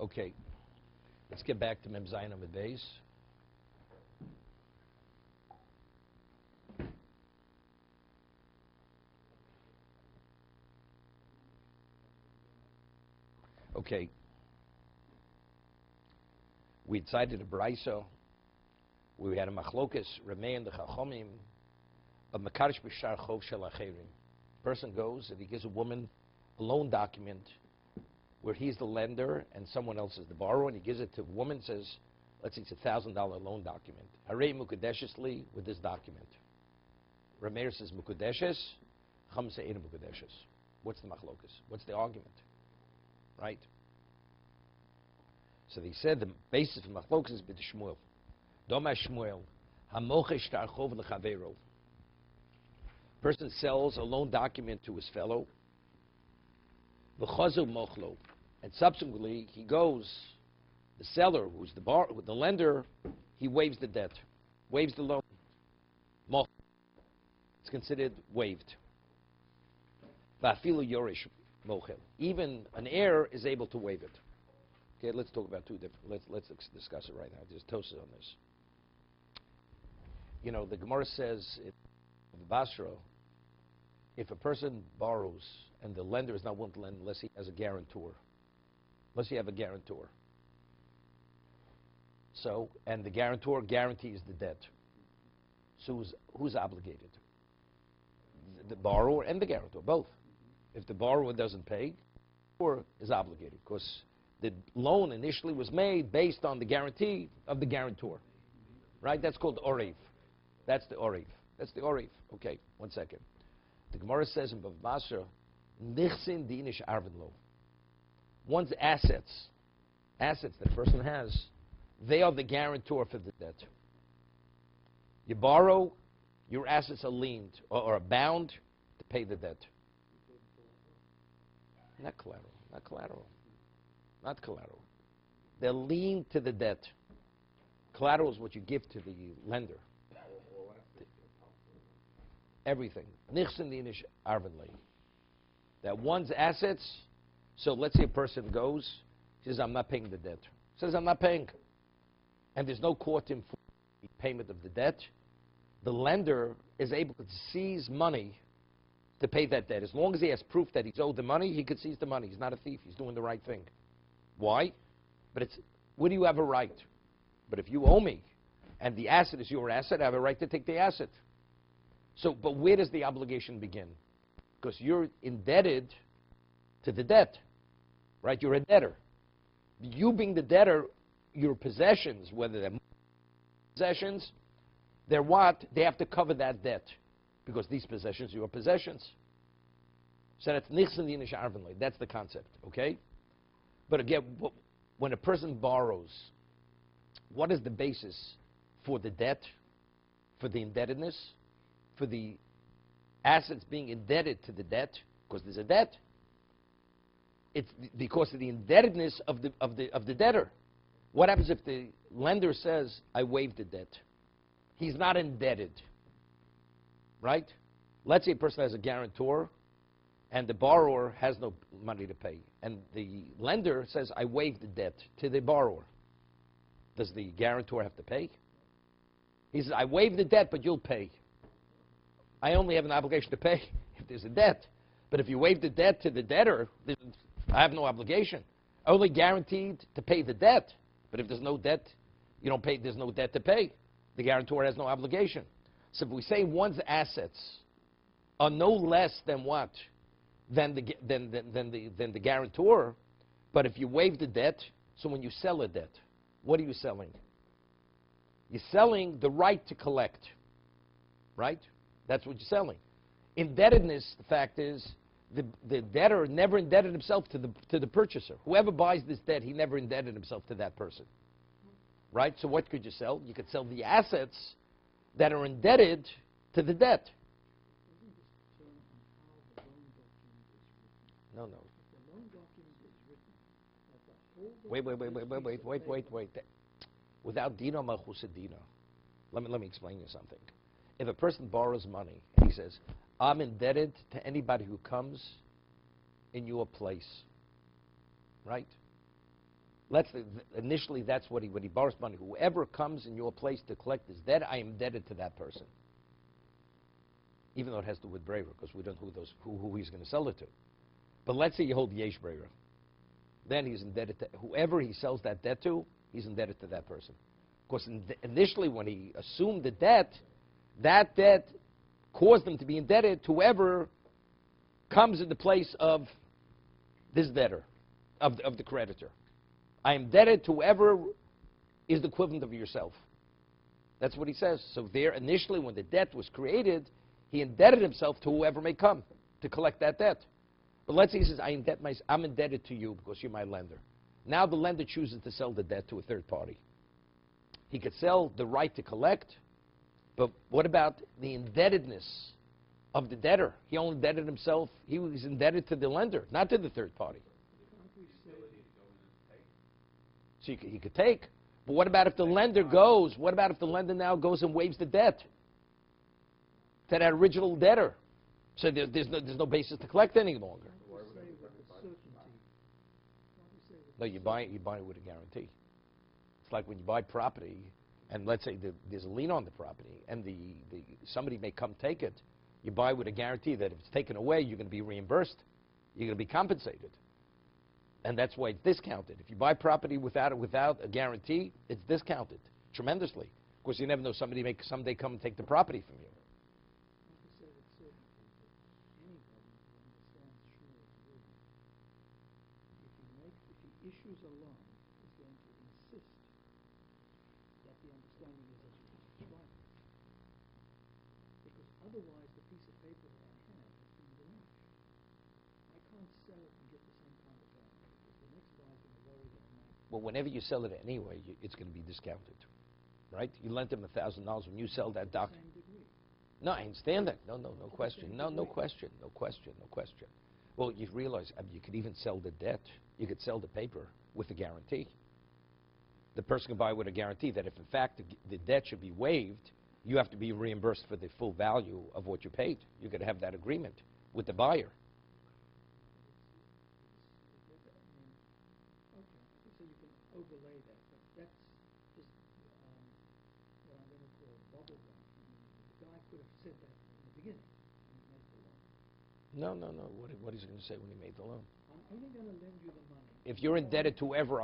Okay, let's get back to Mem Zayin Amud Beis. Okay, we cited a brayso. We had a machlokas, Rameh and the Chachomim, of Makarish B'shar Chov Shel Acherim. Person goes and he gives a woman a loan document where he's the lender and someone else is the borrower, and he gives it to the woman, says, let's say it's a $1,000 loan document. Harei Mukadeshesli with this document. Rameir says Mukadeshes, Chum say Eina Mukadeshes. What's the machlokas? What's the argument? Right? So they said the basis of machlokas is b'd Shmuel. Doma Shmuel, hamochesh ta'achov l'chaveiro. Person sells a loan document to his fellow, v'chazu mochlo, and subsequently he goes, the seller, who's the lender, he waives the debt, waives the loan. Mochlo. It's considered waived. Va'afilu yorish mochel. Even an heir is able to waive it. Okay, let's talk about two different. Let's discuss it right now. There's Tosas on this. You know, the Gemara says in Basra, if a person borrows and the lender is not willing to lend unless he has a guarantor, unless you have a guarantor. So, and the guarantor guarantees the debt. So who's obligated? The borrower and the guarantor, both. If the borrower doesn't pay, the borrower is obligated because the loan initially was made based on the guarantee of the guarantor. Right? That's called Orev. That's the Orev. That's the Orev. Okay, 1 second. The Gemara says in Bav Basra, Nichsin dinish arvin lo. One's assets that a person has, they are the guarantor for the debt. You borrow, your assets are liened or are bound to pay the debt. Not collateral. Not collateral. Not collateral. They're liened to the debt. Collateral is what you give to the lender. Everything. Nichsen dinish arvin lo. That one's assets. So let's say a person goes, says, I'm not paying the debt. Says, I'm not paying. And there's no court in for the payment of the debt. The lender is able to seize money to pay that debt. As long as he has proof that he's owed the money, he could seize the money. He's not a thief. He's doing the right thing. Why? But it's, where do you have a right? But if you owe me, and the asset is your asset, I have a right to take the asset. So, but where does the obligation begin? Because you're indebted to the debt, right? You're a debtor. You being the debtor, your possessions, whether they're possessions, they're what? They have to cover that debt. Because these possessions are your possessions. So that's nichsen dinish arvin lo. That's the concept, okay? But again, when a person borrows, what is the basis for the debt, for the indebtedness, for the assets being indebted to the debt? Because there's a debt. It's because of the indebtedness of the debtor. What happens if the lender says, I waive the debt? He's not indebted, right? Let's say a person has a guarantor and the borrower has no money to pay. And the lender says, I waive the debt to the borrower. Does the guarantor have to pay? He says, I waive the debt, but you'll pay. I only have an obligation to pay if there's a debt. But if you waive the debt to the debtor, I have no obligation. Only guaranteed to pay the debt. But if there's no debt, you don't pay, there's no debt to pay. The guarantor has no obligation. So if we say one's assets are no less than what? Than the guarantor, but if you waive the debt, so when you sell a debt, what are you selling? You're selling the right to collect, right? That's what you're selling. Indebtedness, the fact is, the debtor never indebted himself to the purchaser. Whoever buys this debt, he never indebted himself to that person, right? So what could you sell? You could sell the assets that are indebted to the debt. No. Wait. Without dina malchusa dina. Let me explain you something. If a person borrows money and he says, I'm indebted to anybody who comes in your place, right? Initially, that's what when he borrows money. Whoever comes in your place to collect his debt, I am indebted to that person. Even though it has to do with Breira, because we don't know who he's going to sell it to. But let's say you hold Yesh Breira. Then he's indebted to whoever he sells that debt to, he's indebted to that person. Of course, initially when he assumed the debt, that debt caused him to be indebted to whoever comes in the place of this debtor, of the creditor. I am indebted to whoever is the equivalent of yourself. That's what he says. So there, initially, when the debt was created, he indebted himself to whoever may come to collect that debt. But let's say he says, I'm indebted to you because you're my lender. Now the lender chooses to sell the debt to a third party. He could sell the right to collect, but what about the indebtedness of the debtor? He only indebted himself. He was indebted to the lender, not to the third party. So he could take. But what about if the lender goes? What about if the lender now goes and waives the debt to that original debtor? So there's no basis to collect any longer. No, you buy it with a guarantee. It's like when you buy property, and let's say there's a lien on the property, and somebody may come take it. You buy with a guarantee that if it's taken away, you're going to be reimbursed. You're going to be compensated. And that's why it's discounted. If you buy property without a guarantee, it's discounted tremendously. Of course, you never know, somebody may someday come and take the property from you. Issues a loan is going to insist that the understanding is that it's right. Because otherwise the piece of paper that I have has been diminished. I can't sell it and get the same kind of value because the next guy is going to worry that I'm not. Well, whenever you sell it anyway, it's going to be discounted, right? You lent him $1,000 when you sell that doc. No, I understand that. No question. No question. Well, you realize you could even sell the debt. You could sell the paper with a guarantee. The person can buy with a guarantee that if in fact the debt should be waived, you have to be reimbursed for the full value of what you paid. You could have that agreement with the buyer. Okay, so you can overlay that, but that's just what I'm going to call bubble wrap. The guy could have said that in the beginning when he made the loan. No. What is he going to say when he made the loan? I'm only going to lend you the money. If you're indebted to whoever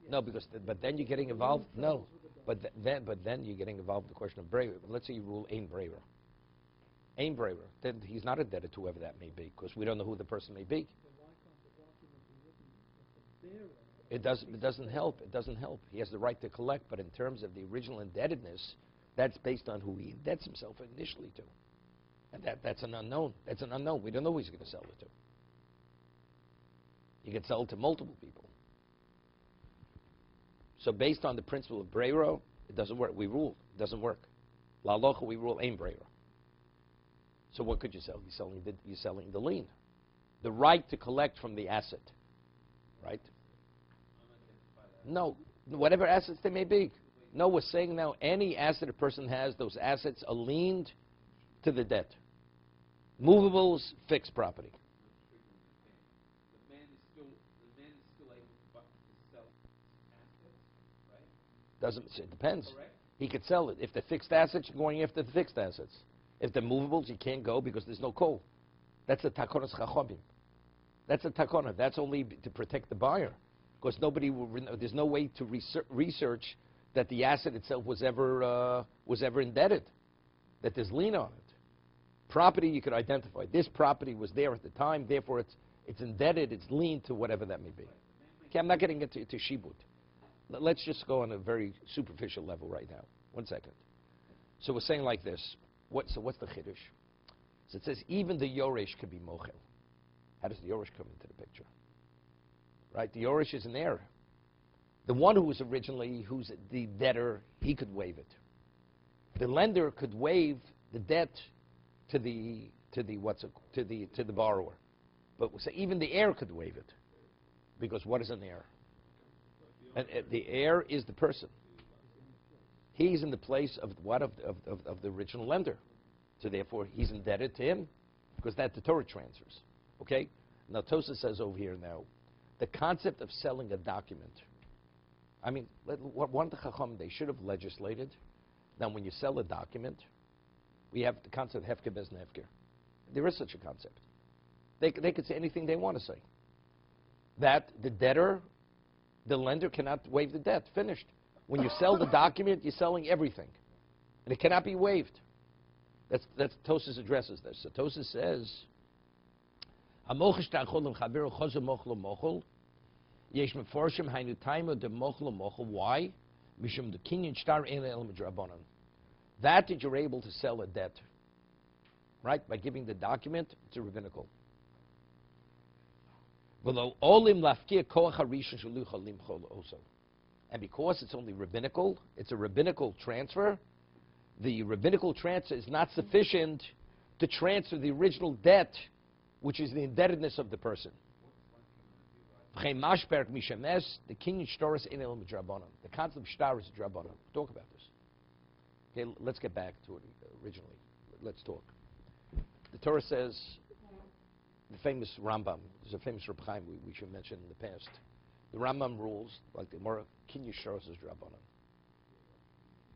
no, but then you're getting involved. No, but then you're getting involved in the question of Breira. Let's say you rule Ein Breira. Ein Breira. Then he's not indebted to whoever that may be because we don't know who the person may be. It doesn't help. It doesn't help. He has the right to collect, but in terms of the original indebtedness, that's based on who he indebts himself initially to. And that's an unknown. That's an unknown. We don't know who he's going to sell it to. He could sell it to multiple people. So based on the principle of Breira, it doesn't work. We rule. It doesn't work. La Locha, we rule Ein Breira. So what could you sell? You're selling the lien. The right to collect from the asset. Right? No. Whatever assets they may be. No, we're saying now any asset a person has, those assets are liened to the debt. Movables, fixed property. The man is still able to sell assets, right? It depends. Correct? He could sell it. If they're fixed assets, you're going after the fixed assets. If they're movables, you can't go because there's no coal. That's a takonas chachomim. That's a takona. That's only to protect the buyer. Because there's no way to research that the asset itself was ever indebted, that there's lien on it. Property you could identify. This property was there at the time, therefore it's indebted, it's lien to whatever that may be. Okay, I'm not getting into shibud. Let's just go on a very superficial level right now. 1 second. So we're saying like this. What's the chiddush? So it says even the yoresh could be mochel. How does the yoresh come into the picture? Right? The yoresh is an heir. The one who's the debtor, he could waive it. The lender could waive the debt to the borrower. But so even the heir could waive it. Because what is an heir? The heir is the person. He's in the place of the original lender. So therefore he's indebted to him because that the Torah transfers. Okay? Now Tosa says over here now, the concept of selling a document. I mean, one of the Chacham, they should have legislated that when you sell a document, we have the concept of hefker bez nefker. There is such a concept. They could say anything they want to say. That the debtor, the lender cannot waive the debt. Finished. When you sell the document, you're selling everything. And it cannot be waived. That's Tosas addresses this. So Tosas says, why? That you're able to sell a debt, right? By giving the document, it's a rabbinical. And because it's only rabbinical, it's a rabbinical transfer. The rabbinical transfer is not sufficient to transfer the original debt, which is the indebtedness of the person. The concept of shtar is drabanan. Talk about this. Okay, let's get back to it originally. Let's talk. The Torah says, the famous Rambam, there's a famous Reb Chaim we should mention in the past. The Rambam rules, like the Gemara, kinyan shtaros is drabanan.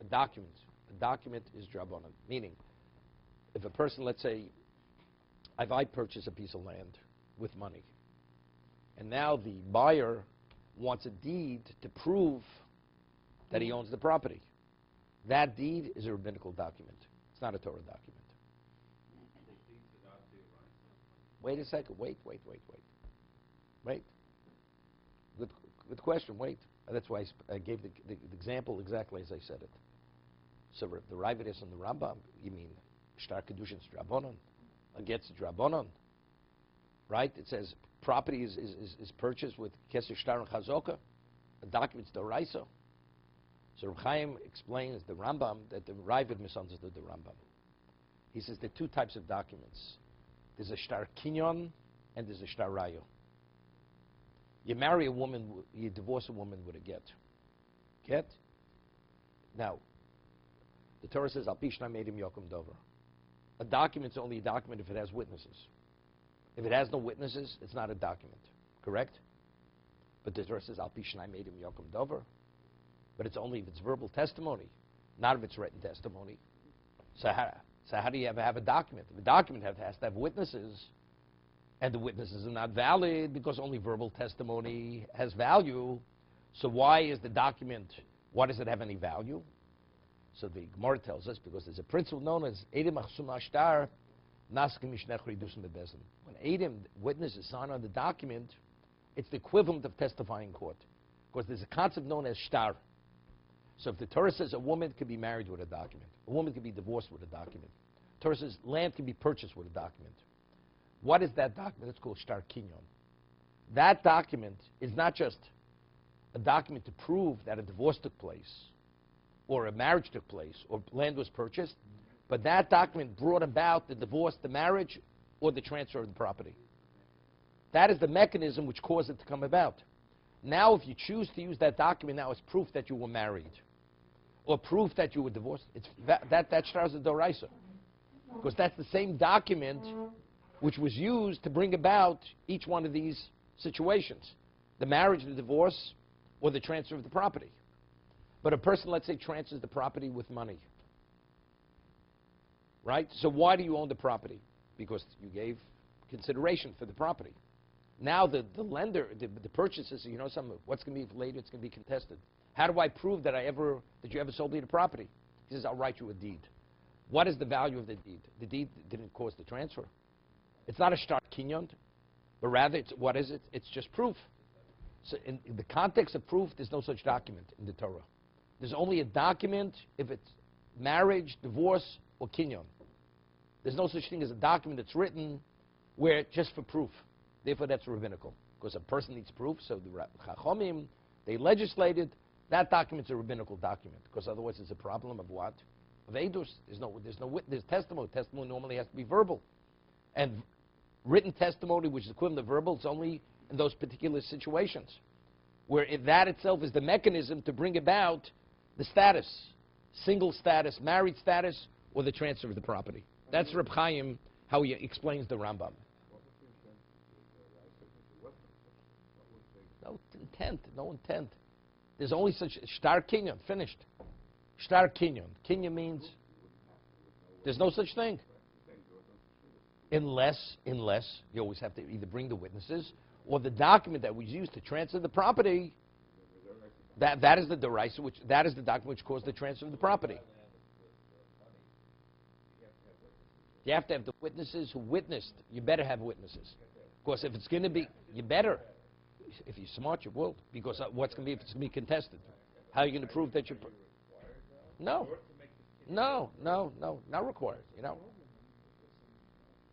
A document is drabanan. Meaning, if a person, let's say, if I purchase a piece of land with money, and now the buyer wants a deed to prove that he owns the property. That deed is a rabbinical document. It's not a Torah document. Wait a second. Wait. Good question. Wait. That's why I gave the example exactly as I said it. So the Ravidus and the Rambam, you mean shtar kiddushin is drabanan, against drabanan, right? It says property is purchased with keser shtar and chazokah. The document's doraisa. So Reb Chaim explains the Rambam that the Ravid misunderstood the Rambam. He says there are two types of documents. There's a shtar kinyon and there's a shtar rayo. You marry a woman, you divorce a woman with a get. Get? Now, the Torah says, Al Pishna Medim Yokum Dover. A document's only a document if it has witnesses. If it has no witnesses, it's not a document. Correct? But the Torah says, Al Pishna Medim Yokum Dover. But it's only if it's verbal testimony, not if it's written testimony. So how do you ever have a document? If a document has to have witnesses, and the witnesses are not valid because only verbal testimony has value, so why is the document, why does it have any value? So the Gemara tells us, because there's a principle known as Edim Achsum Ashtar, Naskim Mishnech Ridusim Bebezin. When Edim, witnesses, sign on the document, it's the equivalent of testifying in court. Because there's a concept known as shtar. So if the Torah says a woman can be married with a document, a woman can be divorced with a document, the Torah says land can be purchased with a document. What is that document? It's called shtar kinyon. That document is not just a document to prove that a divorce took place, or a marriage took place, or land was purchased, but that document brought about the divorce, the marriage, or the transfer of the property. That is the mechanism which caused it to come about. Now, if you choose to use that document now as proof that you were married, or proof that you were divorced, that starts the doraisa. Because that's the same document which was used to bring about each one of these situations. The marriage, the divorce, or the transfer of the property. But a person, let's say, transfers the property with money. Right? So why do you own the property? Because you gave consideration for the property. Now the lender, the purchaser says, you know something, what's going to be later, it's going to be contested. How do I prove that you ever sold me the property? He says, I'll write you a deed. What is the value of the deed? The deed didn't cause the transfer. It's not a shtar kinyon, but rather, what is it? It's just proof. So in the context of proof, there's no such document in the Torah. There's only a document if it's marriage, divorce, or kinyon. There's no such thing as a document that's written where just for proof. Therefore, that's rabbinical. Because a person needs proof, so the Chachomim, they legislated, that document's a rabbinical document. Because otherwise, it's a problem of what? Of edus. There's testimony. Testimony normally has to be verbal. And written testimony, which is equivalent to verbal, it's only in those particular situations. Where that itself is the mechanism to bring about the status. Single status, married status, or the transfer of the property. That's Reb Chaim, how he explains the Rambam. No intent. No intent. There's only such shtar kinyan. Finished. Shtar kinyan. Kinyan means there's no such thing. Unless you always have to either bring the witnesses or the document that was used to transfer the property. That is the deraisa, that is the document which caused the transfer of the property. You have to have the witnesses who witnessed. You better have witnesses. Because if it's going to be, you better. If you're smart, you will. Because what's going to be if it's going to be contested? How are you going to prove that you're... No. No, not required, you know.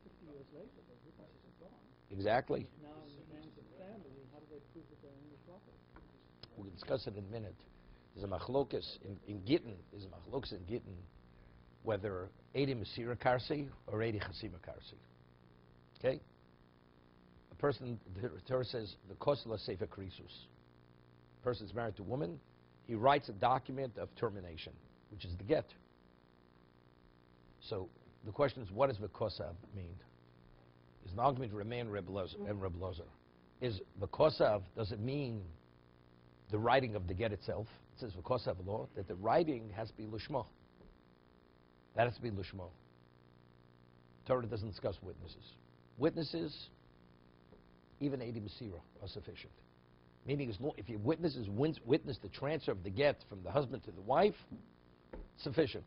50 years later, the witnesses are gone. Exactly. Now, in the hands of the family, how do they prove that they own the property? We'll discuss it in a minute. There's a machlokas in Gittin. There's a machlokas in Gittin whether Edi Masira Karsi or Edi Chasima Karsi. Okay? A person, the Torah says, the Kosla Sefer Krisus. A person's married to a woman, he writes a document of termination, which is the get. So the question is, what does V'kosav mean? Is an argument remain Reb Lozer? Is V'kosav, does it mean the writing of the get itself? It says V'kosav law, that the writing has to be Lishma. That has to be Lishma. Torah doesn't discuss witnesses. Witnesses, even Edi Masira, are sufficient. Meaning, if your witnesses witness the transfer of the get from the husband to the wife, sufficient.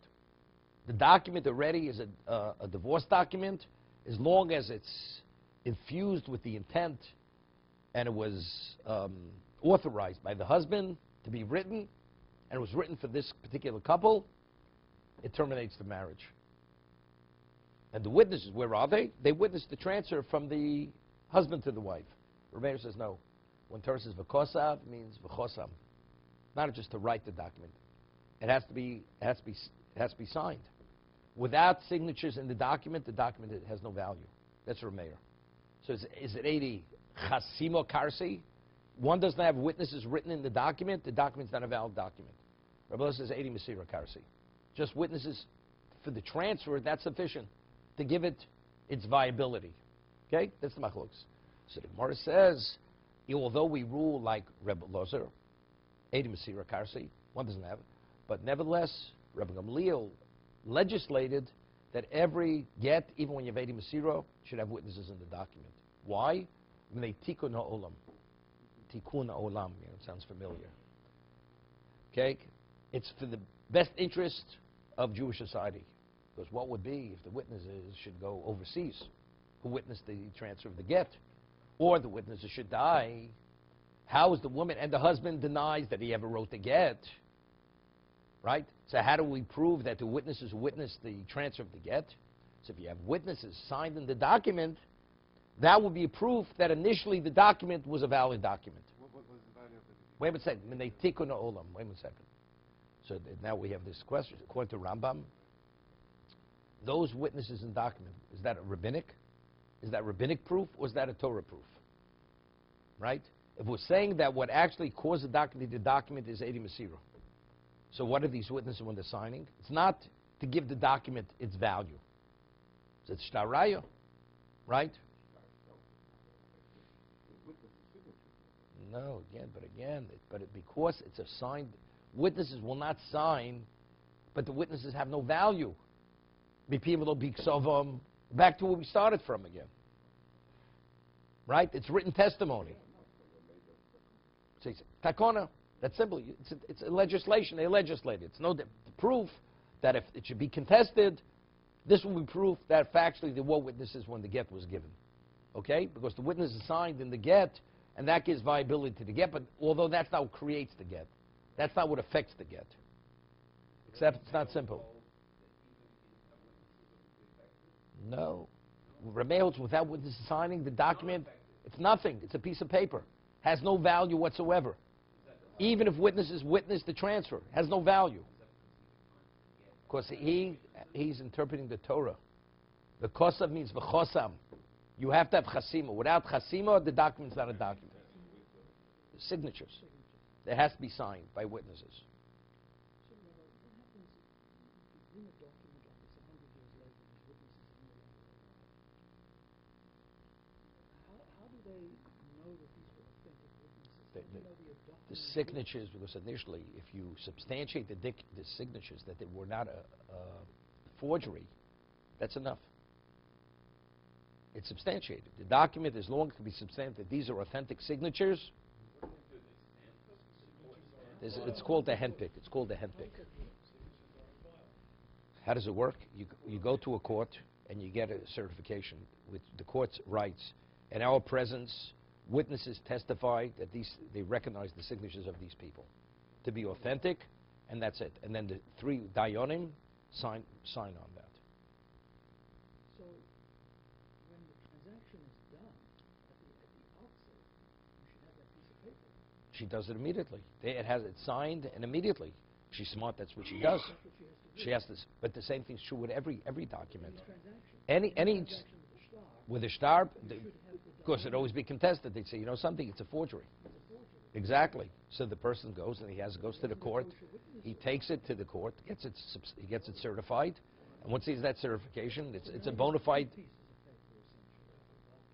The document already is a divorce document, as long as it's infused with the intent and it was authorized by the husband to be written, and it was written for this particular couple, it terminates the marriage. And the witnesses, where are they? They witnessed the transfer from the husband to the wife. Rabbeinu says no. When Torah says v'kosav, it means v'chosam. Not just to write the document. It has to be signed. Without signatures in the document has no value. That's Rameir. So is it 80 chasimo karsi? One doesn't have witnesses written in the document's not a valid document. Rabbi says 80 masira karsi. Just witnesses for the transfer, that's sufficient to give it its viability. Okay? That's the machlokes. So the Gemara says, although we rule like Rebbe Lozer, 80 masira karsi, one doesn't have it, but nevertheless, Rebbe Gamliel legislated that every get, even when you have 80 masira, should have witnesses in the document. Why? When they tikkun ha'olam. Tikkun ha'olam, it sounds familiar. Okay? It's for the best interest of Jewish society. Because what would be if the witnesses should go overseas, who witnessed the transfer of the get, or the witnesses should die? How is the woman and the husband denies that he ever wrote the get? Right? So how do we prove that the witnesses witnessed the transfer of the get? So if you have witnesses signed in the document, that would be a proof that initially the document was a valid document. What was the value of it? Wait a second. When they tikkun olam. Wait a second. So now we have this question. According to Rambam, those witnesses in document, is that a rabbinic? Is that rabbinic proof, or is that a Torah proof? Right? If we're saying that what actually caused the document is 80 masira. So what are these witnesses when they're signing? It's not to give the document its value. So it's shtaraya, right? No, because it's a signed, witnesses will not sign, but the witnesses have no value. Back to where we started from again. Right? It's written testimony. Takona. That's simple. It's a legislation. They legislate it. It's no proof that if it should be contested, this will be proof that factually there were witnesses when the get was given. Okay? Because the witness is signed in the get, and that gives viability to the get, but although that's not what creates the get. That's not what affects the get. Except it's not simple. No. Rameos, without witnesses signing the document, it's nothing. It's a piece of paper. Has no value whatsoever. Even if witnesses witness the transfer, has no value. Because he's interpreting the Torah. The kosav means v'chosam. You have to have chasima. Without chasima, the document's not a document. The signatures. It has to be signed by witnesses. So, what happens if you bring a document like this 100 years later, these witnesses are no longer alive? How do they know that these were authentic witnesses the signatures, because initially, if you substantiate the signatures that they were not a forgery, that's enough. It's substantiated. The document, as long as it can be substantiated that these are authentic signatures, it's called a handpick. It's called a handpick. How does it work? You go to a court and you get a certification with the court's rights. In our presence, witnesses testify that they recognize the signatures of these people to be authentic, and that's it. And then the 3 dayanim sign on that. So when the transaction is done at the outset, you should have that piece of paper. She does it immediately. It has it signed, and immediately. She's smart. That's what she does. That's what she has to do. She has this, but the same thing's true with every document. Any transaction. Any Transaction with a star, you should have the of course, it'd always be contested. They'd say, you know something, it's a forgery. Exactly. So the person goes and goes to the court. He takes it to the court, he gets it certified, and once he has that certification, it's a bona fide.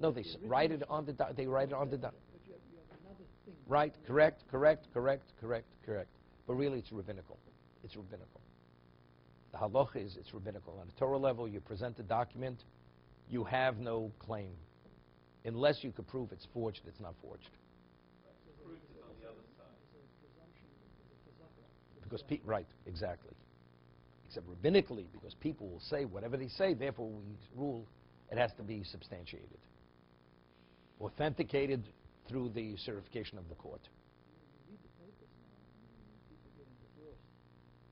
No, they write it on the they write it on the right. Correct. But really, it's rabbinical. It's rabbinical. The halacha is it's rabbinical. On a Torah level, you present the document, you have no claim. Unless you could prove it's forged, it's not forged. Because right, exactly. Except rabbinically, because people will say whatever they say, therefore we rule it has to be substantiated. Authenticated through the certification of the court. You read the papers now, people getting divorced,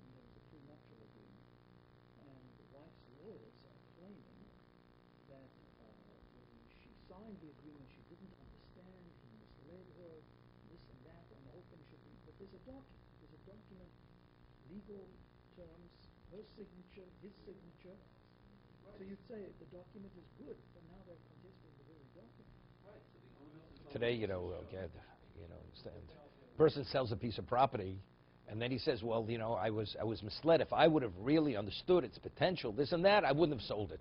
and there's a prenuptial agreement, and the wife's lawyers are claiming that when she signed the agreement, she didn't understand, he misled her, this and that, and the whole thing should be, but there's a document, legal terms, her signature, his signature. So you'd say the document is good, but now they're contesting the very document. Today, person sells a piece of property, and then he says, well, I was misled. If I would have really understood its potential, this and that, I wouldn't have sold it.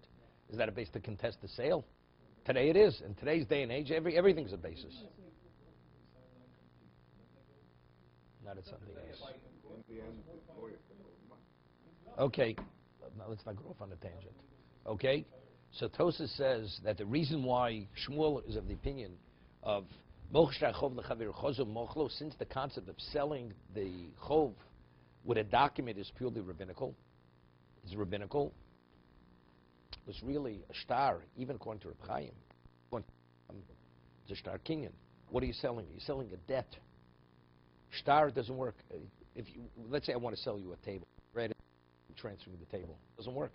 Is that a basis to contest the sale? Today it is. In today's day and age, everything's a basis. Not at something else. Okay, now let's not go off on a tangent. Okay, so Tosa says that the reason why Shmuel is of the opinion of since the concept of selling the chov with a document is purely rabbinical, it's really a star, even according to Reb Chaim, it's a star kinyan. What are you selling? You're selling a debt. Star doesn't work. Let's say I want to sell you a table, right? Transferring the table doesn't work.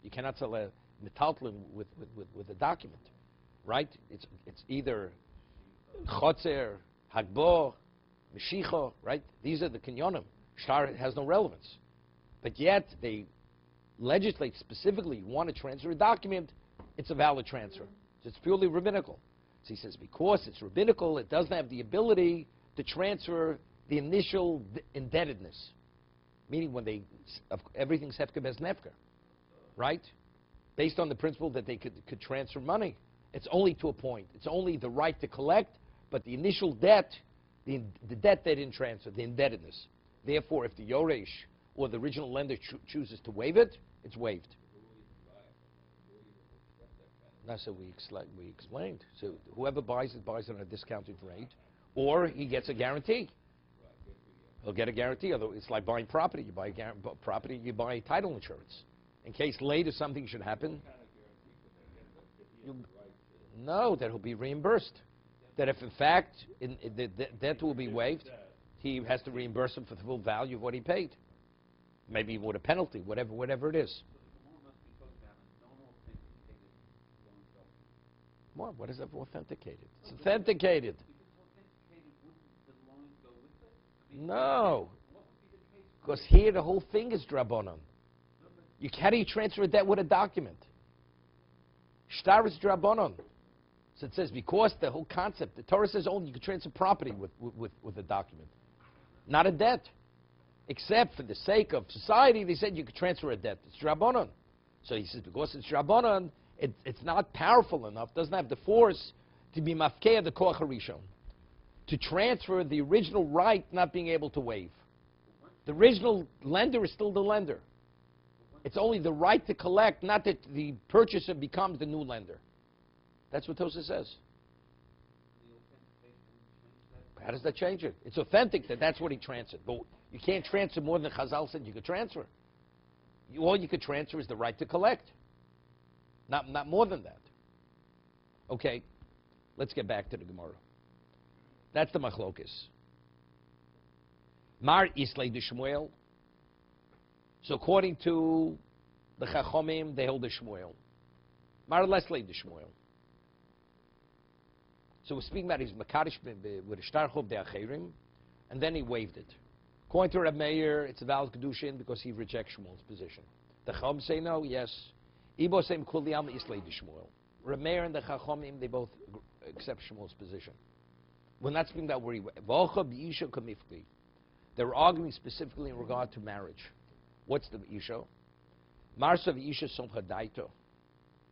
You cannot sell a metaltlin with a document, right? It's either chotzer, hagbo, meshicha, right? These are the kinyonim. Shtar has no relevance, but yet they legislate specifically want to transfer a document. It's a valid transfer. It's purely rabbinical. So he says because it's rabbinical, it doesn't have the ability to transfer the initial indebtedness. Meaning when everything's hefker bez nefker, right? Based on the principle that they could transfer money. It's only to a point. It's only the right to collect, but the initial debt, the debt they didn't transfer, the indebtedness. Therefore, if the Yoresh or the original lender chooses to waive it, it's waived. That's what we explained. So whoever buys it on a discounted rate, or he gets a guarantee. He'll get a guarantee. Although it's like buying property. You buy property, you buy title insurance. In case later something should happen, no, that he'll be reimbursed. That if in fact the debt will be waived, he has to reimburse him for the full value of what he paid. Maybe with a penalty, whatever it is. What is that authenticated? It's authenticated. No. Because here the whole thing is drabonon. How do you transfer a debt with a document? Shtar is drabonon. So it says because the whole concept, the Torah says only you can transfer property with a document. Not a debt. Except for the sake of society, they said you could transfer a debt. It's drabonon. So he says because it's drabonon, it's not powerful enough, doesn't have the force to be mafkeh the koach harishon. to transfer the original right not being able to waive. The original lender is still the lender. It's only the right to collect, not that the purchaser becomes the new lender. That's what Tosa says. How does that change it? It's authentic that that's what he transferred. But you can't transfer more than Chazal said you could transfer. All you could transfer is the right to collect. Not more than that. Okay, let's get back to the Gemara. That's the machlokes. Mar Islay de Shmuel. So according to the Chachomim, they hold the Shmuel. Mar Leslay de Shmuel. So we're speaking about his Makadish with a Shtarchov de Acherim, and then he waived it. According to Reb Meir, it's a valid kiddushin because he rejects Shmuel's position. The Chachom say no, yes. Ibo say Mkuli Alma Islay de Shmuel. Reb Meir and the Chachomim, they both accept Shmuel's position. We're not speaking about where he went. They're arguing specifically in regard to marriage. What's the Isha? Marsav Isha Somcha Daito.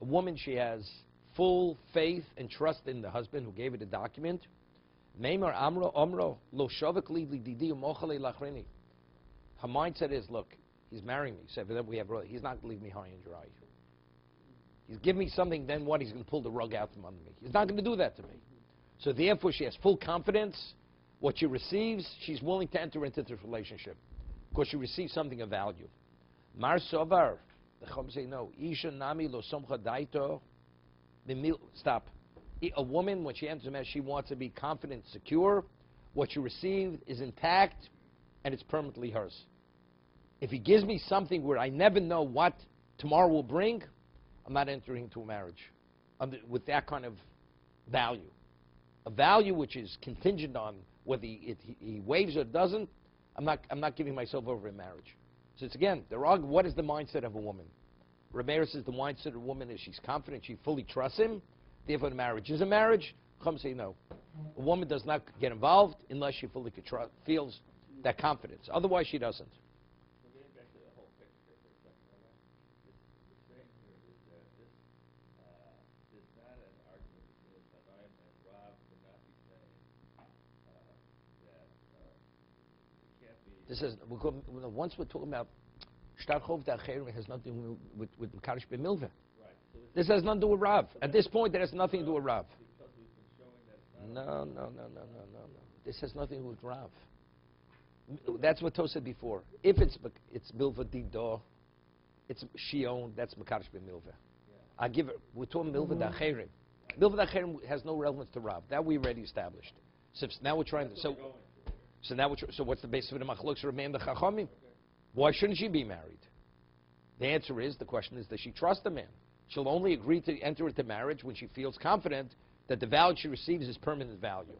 A woman, she has full faith and trust in the husband who gave her the document. Meimar Amro Omro Lo Shavak Li Didi Mochale Lachrini. Her mindset is, look, he's marrying me. So then he's not going to leave me high and dry. He's giving me something, then what? He's going to pull the rug out from under me. He's not going to do that to me. So therefore, she has full confidence. What she receives, she's willing to enter into this relationship because she receives something of value. Mar Sovar, the Chum say no. Isha Nami Lo Somcha Daito. Stop. A woman, when she enters a marriage, she wants to be confident, secure. What she received is intact, and it's permanently hers. If he gives me something where I never know what tomorrow will bring, I'm not entering into a marriage with that kind of value. A value which is contingent on whether he waives or doesn't, I'm not giving myself over in marriage. So it's again, they're arguing, what is the mindset of a woman? Rameir says the mindset of a woman is she's confident, she fully trusts him, therefore the marriage is a marriage. Chum say no. A woman does not get involved unless she fully feels that confidence. Otherwise she doesn't. So getting back to the whole picture for a second, all right? The saying here is that this is not an argument between Tanaim and Rav to not be saying that it can't be. This is once we're talking about Shtarchov Da'acherim, it has nothing to do with Makarish B'milveh. Right. So This has nothing to do with Rav. At this point, there has nothing to do with Rav. because we've been showing that it's not. No. This has nothing to do with Rav. That's what Tos said before. If it's Milveh Dido, it's Shion, that's Makarish B'milveh. Yeah. I give it. We're talking Milveh Da'acherim. Milveh Da'acherim has no relevance to Rav. That we already established. So now we're trying to. So what's the basis of the machlokes remain the Chachamim? Why shouldn't she be married? The answer is, the question is, does she trust the man? She'll only agree to enter into marriage when she feels confident that the value she receives is permanent value.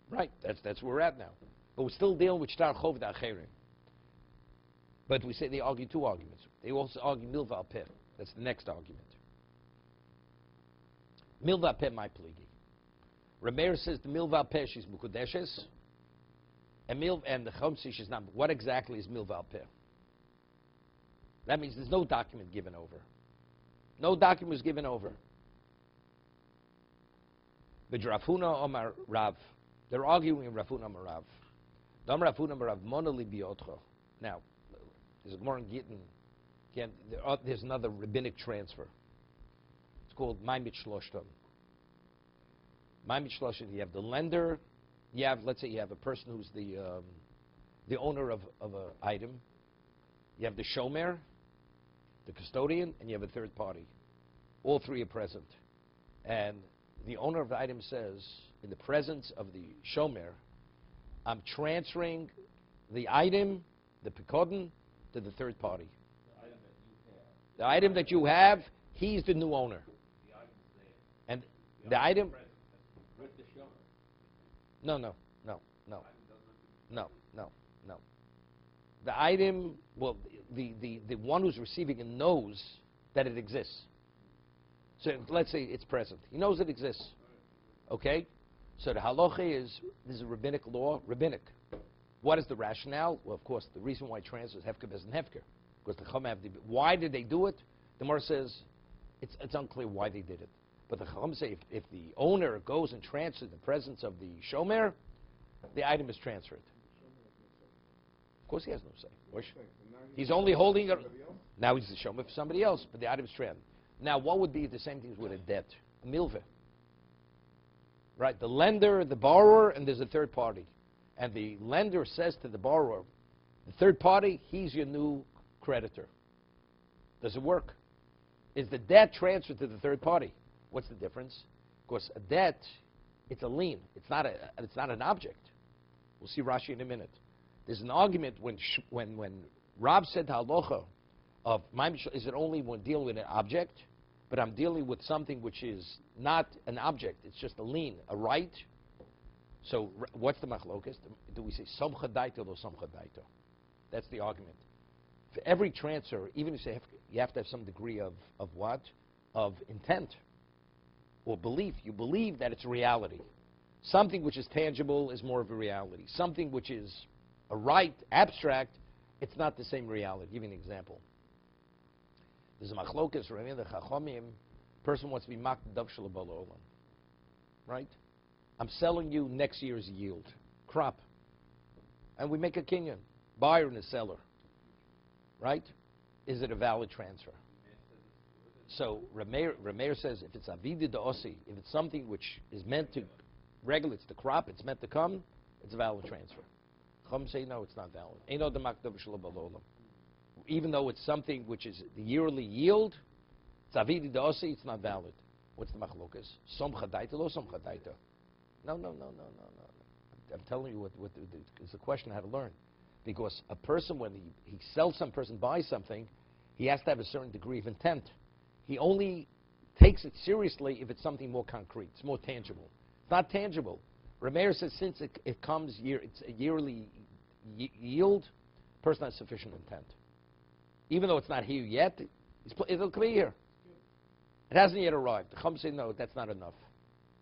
Right, that's where we're at now. But we're still dealing with Shtar Chov Da'acherim. But we say they argue two arguments. They also argue Milva al Peh. That's the next argument. Milva al Peh my pligi. Rameir says the Milva al Peh she's Mukudeshes. And the Chomsi she's not. What exactly is Milva al Peh? That means there's no document given over. No document was given over. But Rafuna Omar Rav. They're arguing in Rafuna Omar Rav. Dam Rafuna Omar Rav Monoli Biotcho. Now, there's more in Gittin. Again, there's another rabbinic transfer. It's called Maimit Shloshtam. Maimit Shloshtam, you have the lender, let's say you have a person who's the owner of an item. You have the shomer, the custodian, and you have a third party. All three are present. And the owner of the item says, in the presence of the shomer, I'm transferring the item, the pekodin, to the third party. The item that you have, he's the new owner. The item's there. And the item... With the show. No. The item, well, the one who's receiving it knows that it exists. So let's say it's present. He knows it exists. Okay? So the halacha is, this is a rabbinic law, rabbinic. What is the rationale? Well, of course, the reason why transfer is hefker bezin hefker. Because the Chum have the... Why did they do it? The Gemara says, it's unclear why they did it. But the Chacham say if the owner goes and transfers the presence of the shomer, the item is transferred. Of course he has no say. He's only holding it. Now he's the shomer for somebody else, but the item is transferred. Now what would be the same things with a debt? A milveh. Right? The lender, the borrower, and there's a third party. And the lender says to the borrower, the third party, he's your new creditor. Does it work? Is the debt transferred to the third party? What's the difference? Of course, a debt, it's a lien. It's not an object. We'll see Rashi in a minute. There's an argument when Rab said to Halacha of, is it only when dealing with an object? But I'm dealing with something which is not an object. It's just a lien, a right. So what's the machlokas? Do we say somcha daito or somcha daito? That's the argument. For every transfer, even if you have to have some degree of what? Of intent or belief. You believe that it's reality. Something which is tangible is more of a reality. Something which is a right, abstract, it's not the same reality. I'll give you an example. There's a machlokas, the chachomim, person wants to be mak dav shel bal olam. Right? I'm selling you next year's yield, crop. And we make a kinyan, buyer and a seller. Right? Is it a valid transfer? So Rameir says if it's avida da'osi, if it's something which is meant to regulates the crop, it's meant to come, it's a valid transfer. Chum say no, it's not valid. Eino de mak dav shel bal olam. Even though it's something which is the yearly yield, it's avidi da'osi, it's not valid. What's the machlokas? Som chadaita, lo som chadaita. No. I'm telling you what it's a question how to learn. Because a person, when he sells some person, buys something, he has to have a certain degree of intent. He only takes it seriously if it's something more concrete, it's more tangible. It's not tangible. Rameir says since it comes it's a yearly yield, person has sufficient intent. Even though it's not here yet, it'll come here. It hasn't yet arrived. The Chum say no, that's not enough.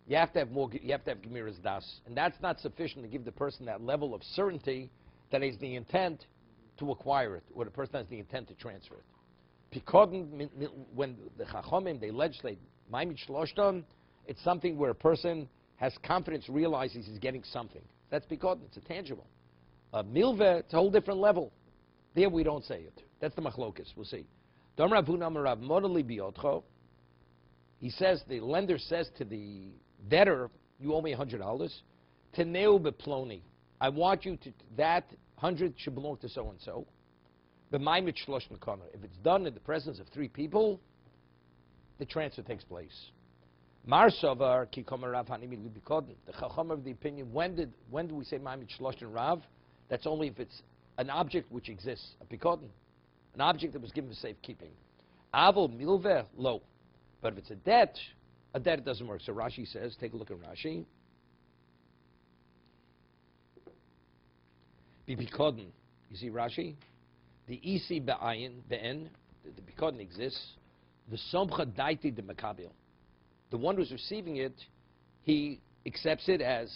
You have to have more. You have to have Gemira's das, and that's not sufficient to give the person that level of certainty that is the intent to acquire it, or the person has the intent to transfer it. Pikodin, when the Chachomim they legislate Maimid Shloshton, it's something where a person has confidence, realizes he's getting something. That's Pikodin. It's a tangible. Milveh, it's a whole different level. There we don't say it. That's the machlokas. We'll see. He says, the lender says to the debtor, you owe me $100. Teneu beploni. I want you to, that 100 should belong to so-and-so. If it's done in the presence of three people, the transfer takes place. Marsavar ki komer Rav hanimi libikoden. The Chacham of the opinion, when do we say Ma'amid Shlosh and Rav? That's only if it's an object which exists, a pikoden, an object that was given for safekeeping. Avol milveh, lo. But if it's a debt it doesn't work. So Rashi says, take a look at Rashi. Bipikoden. You see Rashi? The isi be'ayin, be'en, the pikoden exists. The somcha daiti de makabil. The one who's receiving it, he accepts it as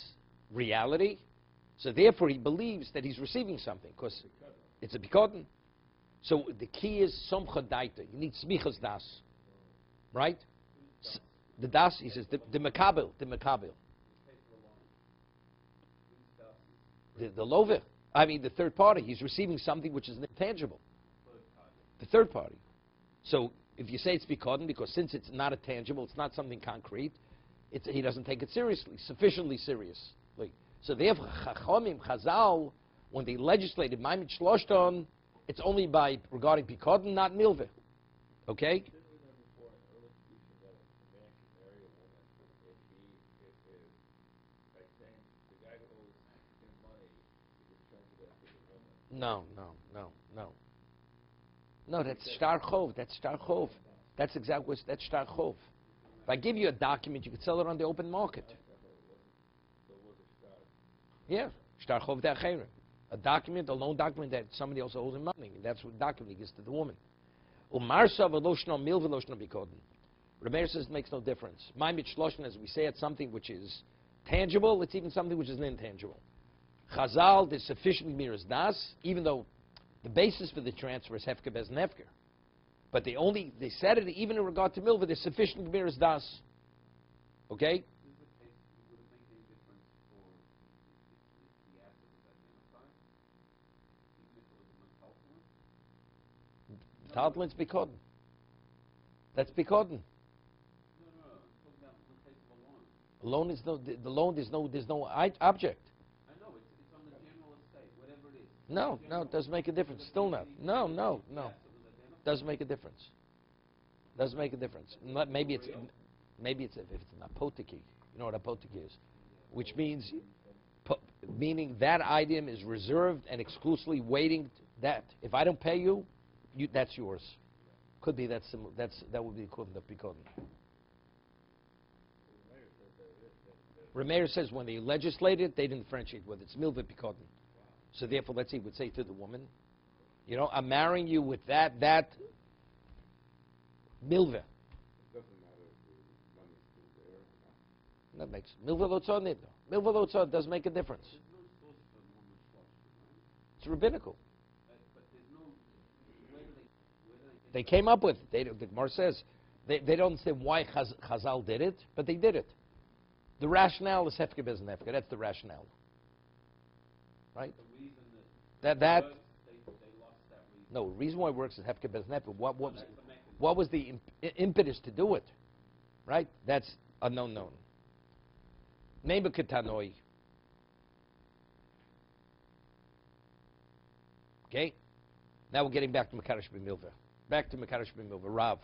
reality. So therefore he believes that he's receiving something because it's a pikoden. So the key is somcha daita. You need smichas das. Right? The das, he says, the makabil. The lover. I mean, the third party. He's receiving something which is intangible. The third party. So if you say it's pikoden, because since it's not a tangible, it's not something concrete, he doesn't take it seriously, sufficiently seriously. So therefore, Chachomim, Chazal, when they legislated Ma'amid Shloshton, it's only by regarding pikoden, not milveh. Okay? No, that's shtar chov. That's shtar chov. That's exactly that's shtar chov. If I give you a document, you could sell it on the open market. Yeah, shtar chov de'achera. A document, a loan document that somebody else owes him money. That's what document he gives to the woman. Umarsa v'loshno mil v'loshno bikoden. Rameir says it makes no difference. Ma'amid shloshno, as we say, it's something which is tangible. It's even something which is intangible. Chazal, there's sufficient miras das, even though the basis for the transfer is hefker bez nefker. But they said it even in regard to milvah, there's sufficient miras das. Okay? Is the case, would it make any difference for if the asset was identified, even if it was a metaltalent? Talent's Bikodin. That's Bikodin. No, I'm talking about the case of a loan. Loan is no, the loan, there's no object. I know, it's on the general estate, whatever it is. No, it doesn't make a difference. Still not. No. Doesn't make a difference. Doesn't make a difference. Maybe it's if it's an apoteki. You know what apoteki is? Which means, meaning that item is reserved and exclusively waiting that. If I don't pay you, that's yours. Could be that would be equivalent of Bikodin. Rameir says when they legislated, they didn't differentiate whether it's milva Bikodin. So therefore, let's see, would say to the woman, you know, I'm marrying you with that milva. It doesn't matter if the money's still there or not. That makes milva lotzon nidno. Milva lotzon doesn't make a difference. There's no source for normal shloshim, right? It's rabbinical. But there's no, where do they They came up with it. The Gemara says they don't understand why Chazal did it, but they did it. The rationale is hefke bez nefke. That's the rationale, right? the reason That they lost that reason? no reason why it works is hefke bez nefke. What was That's the mechanism. what was the impetus to do it, right? That's a known. Neighbor ketanoi. Okay, now we're getting back to Mekadosh b'milvah. Back to Mekadosh b'milvah. Rav.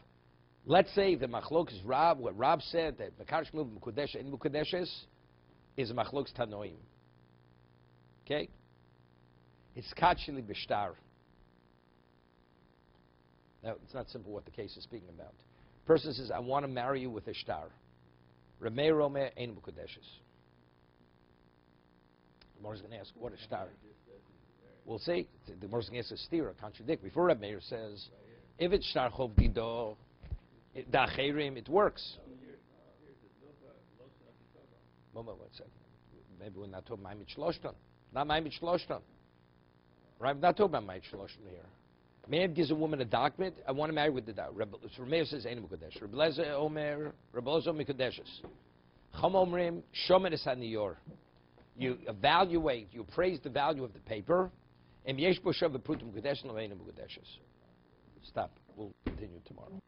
Let's say the machlok is Rav. What Rav said that Mekadosh b'milvah mukudesha and mukudeshes is machlok's tanoim. Okay, it's kachili b'shtar. Now it's not simple what the case is speaking about. Person says, I want to marry you with a shtar. Ramei Romeh ein mukudeshes. The Gemara is going to ask, what is shtar? We'll see. The Gemara is going to ask a steer, a contradict. Before Reb Meir says, if it's shtar chov dido, da'cherim, it works. One second. Maybe we're not talking about Ma'amid Shloshton. Not Ma'amid Shloshton. Right? We're not talking about Ma'amid Shloshton here. Man gives a woman a document, I want to marry with the document. So Meir says, Ein Mukodesh. Reb Lezer Omer, Reb Lezer Mikodeshes. Chom Omrim, Shomer es haniyor. You evaluate, you appraise the value of the paper, and Yesh Bo Shav V'Prutim Mukodesh, no Ein Mukodeshes. Stop. We'll continue tomorrow.